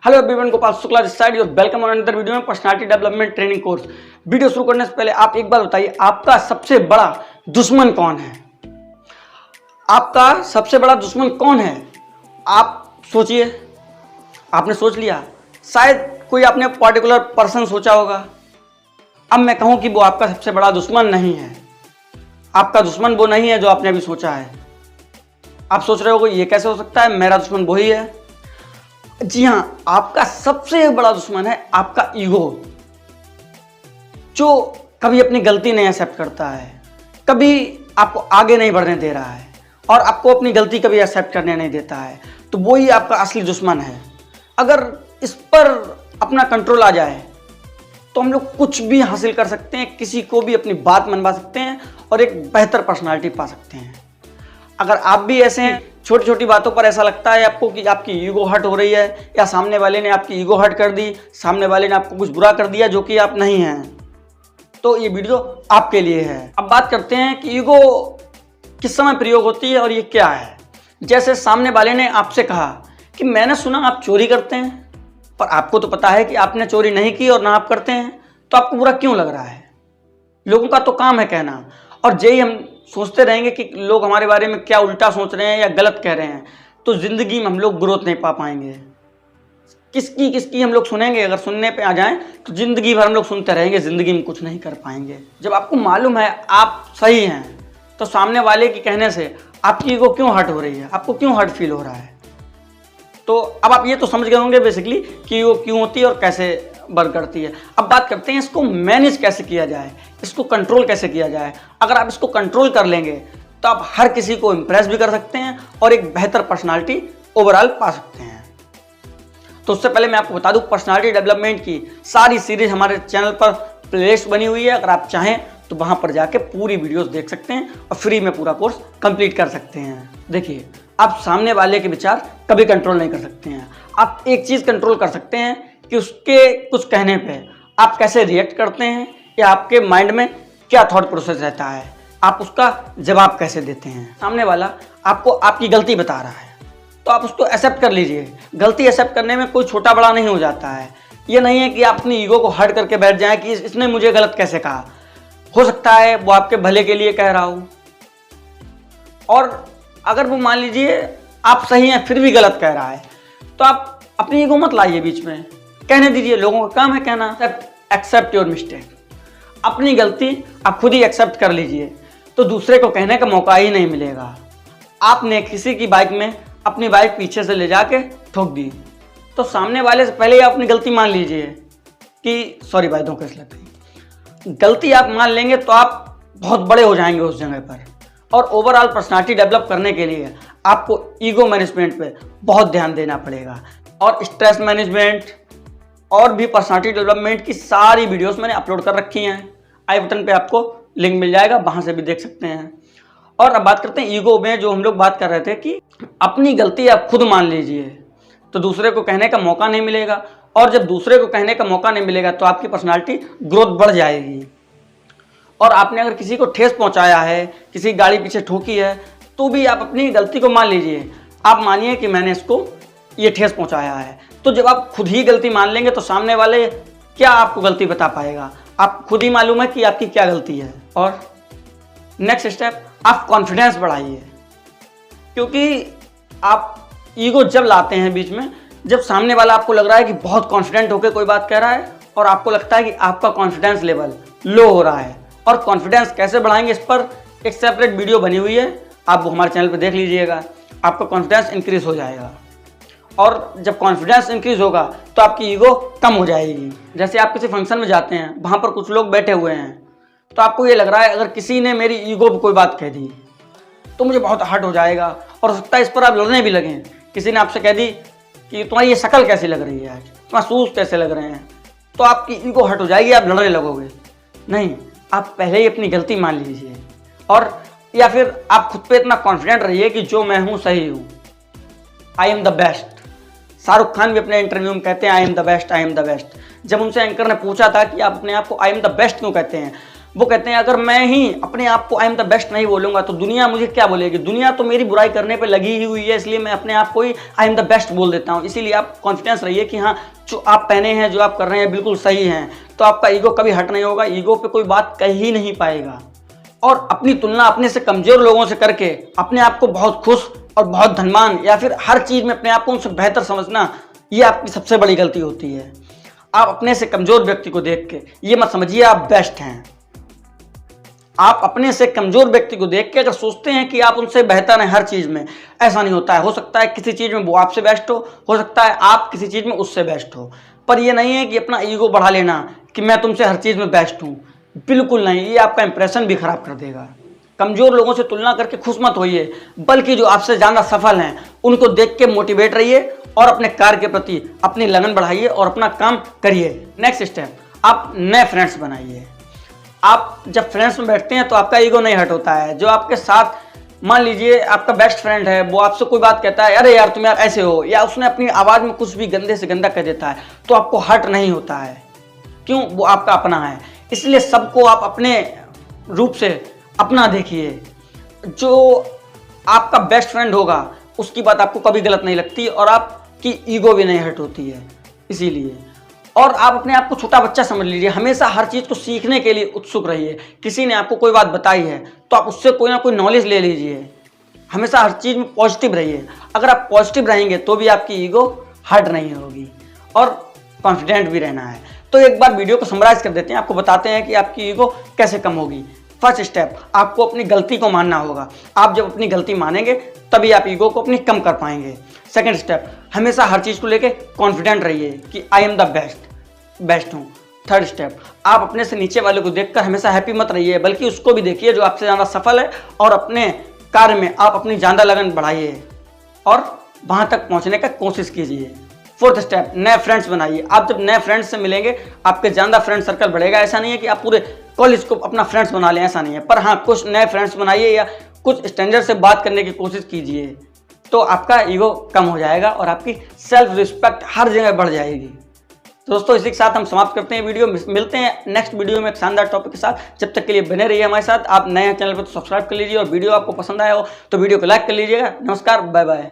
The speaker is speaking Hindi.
Hello everyone, Gopal Shukla this side your welcome on another video में personality development training course. Video शुरू करने से पहले आप एक बार बताइए, आपका सबसे बड़ा दुश्मन कौन है? आपका सबसे बड़ा दुश्मन कौन है? आप सोचिए। आपने सोच लिया? शायद कोई आपने पर्टिकुलर पर्सन सोचा होगा। अब मैं कहूं कि वो आपका सबसे बड़ा दुश्मन नहीं है। आपका दुश्मन वो नहीं है जो आपने अभी सोचा है। आप सोच रहे हो ये कैसे हो सकता है, मेरा दुश्मन वही है। जी हाँ, आपका सबसे बड़ा दुश्मन है आपका ईगो, जो कभी अपनी गलती नहीं एक्सेप्ट करता है, कभी आपको आगे नहीं बढ़ने दे रहा है और आपको अपनी गलती कभी एक्सेप्ट करने नहीं देता है। तो वो ही आपका असली दुश्मन है। अगर इस पर अपना कंट्रोल आ जाए तो हम लोग कुछ भी हासिल कर सकते हैं, किसी को भी अपनी बात मनवा सकते हैं और एक बेहतर पर्सनालिटी पा सकते हैं। अगर आप भी ऐसे हैं, छोटी छोटी बातों पर ऐसा लगता है आपको कि आपकी ईगो हर्ट हो रही है या सामने वाले ने आपकी ईगो हर्ट कर दी, सामने वाले ने आपको कुछ बुरा कर दिया जो कि आप नहीं हैं, तो ये वीडियो आपके लिए है। अब बात करते हैं कि ईगो किस समय प्रयोग होती है और ये क्या है। जैसे सामने वाले ने आपसे कहा कि मैंने सुना आप चोरी करते हैं, और आपको तो पता है कि आपने चोरी नहीं की और ना आप करते हैं, तो आपको बुरा क्यों लग रहा है? लोगों का तो काम है कहना, और यही हम सोचते रहेंगे कि लोग हमारे बारे में क्या उल्टा सोच रहे हैं या गलत कह रहे हैं, तो ज़िंदगी में हम लोग ग्रोथ नहीं पा पाएंगे। किसकी हम लोग सुनेंगे? अगर सुनने पे आ जाएं तो ज़िंदगी भर हम लोग सुनते रहेंगे, ज़िंदगी में कुछ नहीं कर पाएंगे। जब आपको मालूम है आप सही हैं, तो सामने वाले के कहने से आपकी ईगो क्यों हर्ट हो रही है, आपको क्यों हर्ट फील हो रहा है? तो अब आप ये तो समझ गए होंगे बेसिकली कि वो क्यों होती है और कैसे वर्क करती है। अब बात करते हैं इसको मैनेज कैसे किया जाए, इसको कंट्रोल कैसे किया जाए। अगर आप इसको कंट्रोल कर लेंगे तो आप हर किसी को इम्प्रेस भी कर सकते हैं और एक बेहतर पर्सनालिटी ओवरऑल पा सकते हैं। तो उससे पहले मैं आपको बता दूं, पर्सनालिटी डेवलपमेंट की सारी सीरीज हमारे चैनल पर प्लेलिस्ट बनी हुई है। अगर आप चाहें तो वहां पर जाके पूरी वीडियोस देख सकते हैं और फ्री में पूरा कोर्स कंप्लीट कर सकते हैं। देखिए, आप सामने वाले के विचार कभी कंट्रोल नहीं कर सकते हैं। आप एक चीज़ कंट्रोल कर सकते हैं कि उसके कुछ कहने पे आप कैसे रिएक्ट करते हैं या आपके माइंड में क्या थॉट प्रोसेस रहता है, आप उसका जवाब कैसे देते हैं। सामने वाला आपको आपकी गलती बता रहा है तो आप उसको एक्सेप्ट कर लीजिए। गलती एक्सेप्ट करने में कोई छोटा बड़ा नहीं हो जाता है। ये नहीं है कि आप अपनी ईगो को हर्ट करके बैठ जाएं कि इसने मुझे गलत कैसे कहा। हो सकता है वो आपके भले के लिए कह रहा हो, और अगर वो मान लीजिए आप सही हैं फिर भी गलत कह रहा है, तो आप अपनी ईगो मत लाइए बीच में, कहने दीजिए। लोगों का काम है कहना। Accept your mistake. अपनी गलती आप खुद ही एक्सेप्ट कर लीजिए, तो दूसरे को कहने का मौका ही नहीं मिलेगा। आपने किसी की बाइक में अपनी बाइक पीछे से ले जाके ठोक दी, तो सामने वाले से पहले ही आप अपनी गलती मान लीजिए कि सॉरी भाई, धोखे से लग गई। गलती आप मान लेंगे तो आप बहुत बड़े हो जाएंगे उस जगह पर। और ओवरऑल पर्सनालिटी डेवलप करने के लिए आपको ईगो मैनेजमेंट पे बहुत ध्यान देना पड़ेगा, और स्ट्रेस मैनेजमेंट और भी पर्सनालिटी डेवलपमेंट की सारी वीडियोस मैंने अपलोड कर रखी हैं। आई बटन पे आपको लिंक मिल जाएगा, वहां से भी देख सकते हैं। और अब बात करते हैं ईगो में, जो हम लोग बात कर रहे थे कि अपनी गलती आप खुद मान लीजिए तो दूसरे को कहने का मौका नहीं मिलेगा, और जब दूसरे को कहने का मौका नहीं मिलेगा तो आपकी पर्सनालिटी ग्रोथ बढ़ जाएगी। और आपने अगर किसी को ठेस पहुंचाया है, किसी गाड़ी पीछे ठोकी है, तो भी आप अपनी गलती को मान लीजिए। आप मानिए कि मैंने इसको ये ठेस पहुंचाया है। तो जब आप खुद ही गलती मान लेंगे तो सामने वाले क्या आपको गलती बता पाएगा? आप खुद ही मालूम है कि आपकी क्या गलती है। और नेक्स्ट स्टेप, आप कॉन्फिडेंस बढ़ाइए, क्योंकि आप ईगो जब लाते हैं बीच में, जब सामने वाला आपको लग रहा है कि बहुत कॉन्फिडेंट होकर कोई बात कह रहा है और आपको लगता है कि आपका कॉन्फिडेंस लेवल लो हो रहा है। और कॉन्फिडेंस कैसे बढ़ाएंगे, इस पर एक सेपरेट वीडियो बनी हुई है, आप वो हमारे चैनल पर देख लीजिएगा। आपका कॉन्फिडेंस इंक्रीज हो जाएगा, और जब कॉन्फिडेंस इंक्रीज होगा तो आपकी ईगो कम हो जाएगी। जैसे आप किसी फंक्शन में जाते हैं, वहाँ पर कुछ लोग बैठे हुए हैं, तो आपको ये लग रहा है अगर किसी ने मेरी ईगो पर कोई बात कह दी तो मुझे बहुत हर्ट हो जाएगा, और हो सकता है इस पर आप लड़ने भी लगें। किसी ने आपसे कह दी कि तुम्हारी ये शक्ल कैसी लग रही है आज, तुम्हारे शूज़ कैसे लग रहे हैं, तो आपकी ईगो हर्ट हो जाएगी, आप लड़ने लगोगे। नहीं, आप पहले ही अपनी गलती मान लीजिए, और या फिर आप खुद पे इतना कॉन्फिडेंट रहिए कि जो मैं हूँ सही हूँ। I am the best. Shahrukh Khan भी अपने इंटरव्यू में कहते हैं I am the best, I am the best. जब उनसे एंकर ने पूछा था कि आप अपने आप को आई एम द बेस्ट क्यों कहते हैं, वो कहते हैं अगर मैं ही अपने आप को आई एम द बेस्ट नहीं बोलूंगा तो दुनिया मुझे क्या बोलेगी, दुनिया तो मेरी बुराई करने पे लगी ही हुई है, इसलिए मैं अपने आप को ही आई एम द बेस्ट बोल देता हूँ। इसीलिए आप कॉन्फिडेंस रहिए कि हाँ जो आप पहने हैं, जो आप कर रहे हैं बिल्कुल सही हैं, तो आपका ईगो कभी हट नहीं होगा, ईगो पे कोई बात कह ही नहीं पाएगा। और अपनी तुलना अपने से कमजोर लोगों से करके अपने आप को बहुत खुश और बहुत धनवान या फिर हर चीज में अपने आप को उनसे बेहतर समझना, ये आपकी सबसे बड़ी गलती होती है। आप अपने से कमजोर व्यक्ति को देख के ये मत समझिए आप बेस्ट हैं। आप अपने से कमजोर व्यक्ति को देख के अगर सोचते हैं कि आप उनसे बेहतर हैं हर चीज में, ऐसा नहीं होता है। हो सकता है किसी चीज में वो आपसे बेस्ट हो सकता है आप किसी चीज में उससे बेस्ट हो, पर यह नहीं है कि अपना ईगो बढ़ा लेना कि मैं तुमसे हर चीज में बेस्ट हूं। बिल्कुल नहीं, ये आपका इंप्रेशन भी खराब कर देगा। कमजोर लोगों से तुलना करके खुश मत होइए, बल्कि जो आपसे ज्यादा सफल हैं उनको देख के मोटिवेट रहिए और अपने कार्य के प्रति अपनी लगन बढ़ाइए और अपना काम करिए। नेक्स्ट स्टेप, आप नए फ्रेंड्स बनाइए। आप जब फ्रेंड्स में बैठते हैं तो आपका ईगो नहीं हट होता है। जो आपके साथ, मान लीजिए आपका बेस्ट फ्रेंड है, वो आपसे कोई बात कहता है, अरे यार तुम यार ऐसे हो, या उसने अपनी आवाज़ में कुछ भी गंदे से गंदा कह देता है, तो आपको हर्ट नहीं होता है। क्यों? वो आपका अपना है। इसलिए सबको आप अपने रूप से अपना देखिए। जो आपका बेस्ट फ्रेंड होगा उसकी बात आपको कभी गलत नहीं लगती और आपकी ईगो भी नहीं हर्ट होती है। इसीलिए, और आप अपने आप को छोटा बच्चा समझ लीजिए। हमेशा हर चीज़ को सीखने के लिए उत्सुक रहिए। किसी ने आपको कोई बात बताई है तो आप उससे कोई ना कोई नॉलेज ले लीजिए। हमेशा हर चीज़ में पॉजिटिव रहिए। अगर आप पॉजिटिव रहेंगे तो भी आपकी ईगो हर्ट नहीं होगी और कॉन्फिडेंट भी रहना है। तो एक बार वीडियो को समराइज कर देते हैं, आपको बताते हैं कि आपकी ईगो कैसे कम होगी। फर्स्ट स्टेप, आपको अपनी गलती को मानना होगा। आप जब अपनी गलती मानेंगे तभी आप ईगो को अपनी कम कर पाएंगे। सेकंड स्टेप, हमेशा हर चीज़ को लेके कॉन्फिडेंट रहिए कि आई एम द बेस्ट हूँ। थर्ड स्टेप, आप अपने से नीचे वाले को देखकर हमेशा हैप्पी मत रहिए, बल्कि उसको भी देखिए जो आपसे ज़्यादा सफल है और अपने कार्य में आप अपनी ज़्यादा लगन बढ़ाइए और वहाँ तक पहुँचने का कोशिश कीजिए। फोर्थ स्टेप, नए फ्रेंड्स बनाइए। आप जब नए फ्रेंड्स से मिलेंगे आपके ज़्यादा फ्रेंड सर्कल बढ़ेगा। ऐसा नहीं है कि आप पूरे कॉलेज को अपना फ्रेंड्स बना लें, ऐसा नहीं है, पर हाँ कुछ नए फ्रेंड्स बनाइए या कुछ स्ट्रेंजर से बात करने की कोशिश कीजिए, तो आपका ईगो कम हो जाएगा और आपकी सेल्फ रिस्पेक्ट हर जगह बढ़ जाएगी। दोस्तों, इसी के साथ हम समाप्त करते हैं वीडियो। मिलते हैं नेक्स्ट वीडियो में एक शानदार टॉपिक के साथ। जब तक के लिए बने रहिए हमारे साथ। आप नए चैनल पर तो सब्सक्राइब कर लीजिए और वीडियो आपको पसंद आया हो तो वीडियो को लाइक कर लीजिएगा। नमस्कार, बाय बाय।